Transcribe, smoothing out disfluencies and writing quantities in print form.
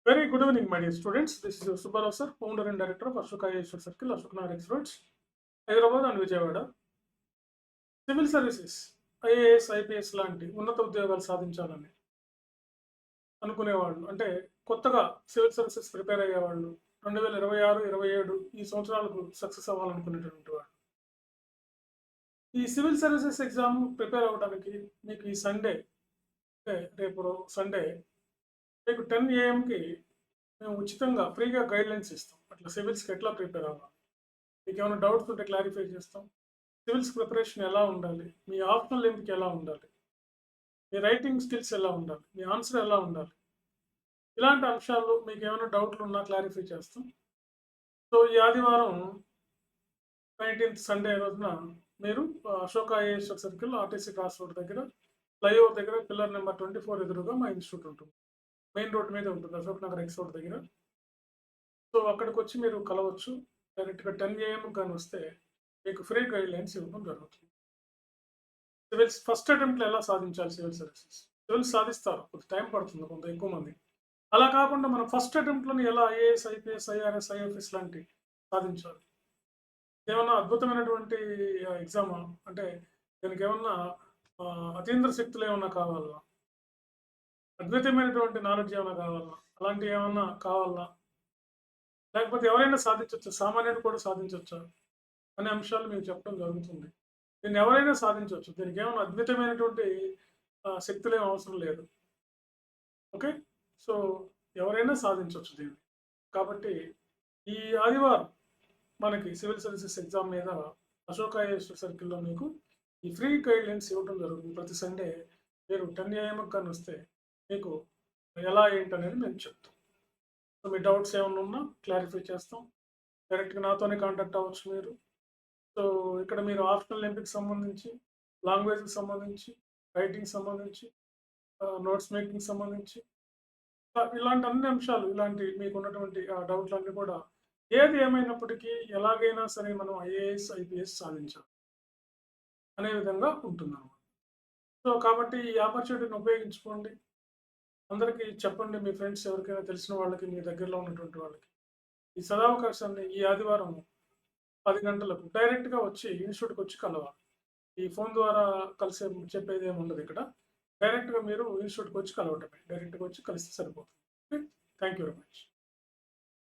Very good evening, my dear students. This is your Subbarao sir, founder and director of Ashoka IAS Circle, Ashok Nagar Experts, Hyderabad and Vijayawada. Civil services IAS IPS లాంటి ఉన్నత ఉద్యోగాలు సాధించాలని అనుకునేవాళ్ళు, అంటే కొత్తగా civil services prepare అయ్యేవాళ్ళు, 2026-27 ఈ సంవత్సరాలకు సక్సెస్ అవ్వాలనుకునేటువంటి వాళ్ళు ఈ సివిల్ సర్వీసెస్ ఎగ్జామ్ ప్రిపేర్ అవ్వడానికి మీకు ఈ సండే, అంటే రేపు సండే మీకు 10 AM మేము ఉచితంగా ఫ్రీగా గైడ్లైన్స్ ఇస్తాం. అట్లా సివిల్స్కి ఎట్లా ప్రిపేర్ అవ్వాలి, మీకు ఏమైనా డౌట్స్ ఉంటే క్లారిఫై చేస్తాం. సివిల్స్ ప్రిపరేషన్ ఎలా ఉండాలి, మీ ఆప్షనల్ ఎంపిక ఎలా ఉండాలి, మీ రైటింగ్ స్కిల్స్ ఎలా ఉండాలి, మీ ఆన్సర్ ఎలా ఉండాలి, ఇలాంటి అంశాలు మీకు ఏమైనా డౌట్లు ఉన్నా క్లారిఫై చేస్తాం. సో ఈ ఆదివారం 19th సండే రోజున మీరు Ashoka IAS circle RTC cross road దగ్గర ఫ్లైఓవర్ దగ్గర పిల్లర్ నెంబర్ 24 ఎదురుగా మా ఇన్స్టిట్యూట్ ఉంటుంది. మెయిన్ రోడ్ మీద ఉంటుంది, అశోక్ నగర్ ఎక్స్ రోడ్ దగ్గర. సో అక్కడికి వచ్చి మీరు కలవచ్చు. డైరెక్ట్గా 10 AM కానీ వస్తే మీకు ఫ్రీ గైడ్ లైన్స్ ఇవ్వడం జరుగుతుంది. సివిల్స్ ఫస్ట్ అటెంప్ట్లో ఎలా సాధించాలి సివిల్ సర్వీసెస్, సివిల్స్ సాధిస్తారు, కొంత టైం పడుతుంది, కొంత ఎక్కువ మంది. అలా కాకుండా మనం ఫస్ట్ అటెంప్ట్లోని ఎలా ఐఏఎస్ ఐపీఎస్ ఐఆర్ఎస్ ఐఎఫ్ఎస్ లాంటి సాధించాలి. ఏమన్నా అద్భుతమైనటువంటి ఎగ్జామా, అంటే దీనికి ఏమన్నా అతీంద్ర శక్తులు ఏమన్నా కావాలా, అద్భుతమైనటువంటి నాలెడ్జ్ ఏమైనా కావాలా, అలాంటివి ఏమన్నా కావాలా, లేకపోతే ఎవరైనా సాధించవచ్చా, సామాన్యుడు కూడా సాధించవచ్చా అనే అంశాలు మేము చెప్పడం జరుగుతుంది. దీన్ని ఎవరైనా సాధించవచ్చు, దీనికి ఏమైనా అద్భుతమైనటువంటి శక్తులు ఏం అవసరం లేదు. ఓకే, సో ఎవరైనా సాధించవచ్చు దీన్ని. కాబట్టి ఈ ఆదివారం మనకి సివిల్ సర్వీసెస్ ఎగ్జామ్ మీద అశోక ఐఏఎస్ సర్కిల్లో మీకు ఈ ఫ్రీ గైడ్ లైన్స్ ఇవ్వడం జరుగుతుంది. ప్రతి సండే మీరు 10 AM కానీ వస్తే మీకు ఎలా ఏంటనేది మేము చెప్తాం. సో మీ డౌట్స్ ఏమైనా ఉన్నా క్లారిఫై చేస్తాం. డైరెక్ట్గా నాతోనే కాంటాక్ట్ అవ్వచ్చు మీరు. సో ఇక్కడ మీరు ఆప్షనల్ ఎంపికకి సంబంధించి, లాంగ్వేజ్కి సంబంధించి, రైటింగ్ సంబంధించి, నోట్స్ మేకింగ్ సంబంధించి, ఇలాంటి అన్ని అంశాలు, ఇలాంటి మీకు ఉన్నటువంటి డౌట్లన్నీ కూడా ఏది ఏమైనప్పటికీ ఎలాగైనా సరే మనం ఐఏఎస్ ఐపీఎస్ సాధించాలి అనే విధంగా ఉంటుందన్నమాట. సో కాబట్టి ఈ ఆపర్చునిటీని ఉపయోగించుకోండి. అందరికీ చెప్పండి, మీ ఫ్రెండ్స్ ఎవరికైనా తెలిసిన వాళ్ళకి, మీ దగ్గరలో ఉన్నటువంటి వాళ్ళకి ఈ సదావకాశాన్ని ఈ ఆదివారం 10 గంటలకు డైరెక్ట్గా వచ్చి ఇన్స్టిట్యూట్కి వచ్చి కలవాలి. ఈ ఫోన్ ద్వారా కలిసే చెప్పేది ఏమి ఉండదు. ఇక్కడ డైరెక్ట్గా మీరు ఇన్స్టిట్యూట్కి వచ్చి కలవటమే, డైరెక్ట్గా వచ్చి కలిస్తే సరిపోతుంది. Thank you very much.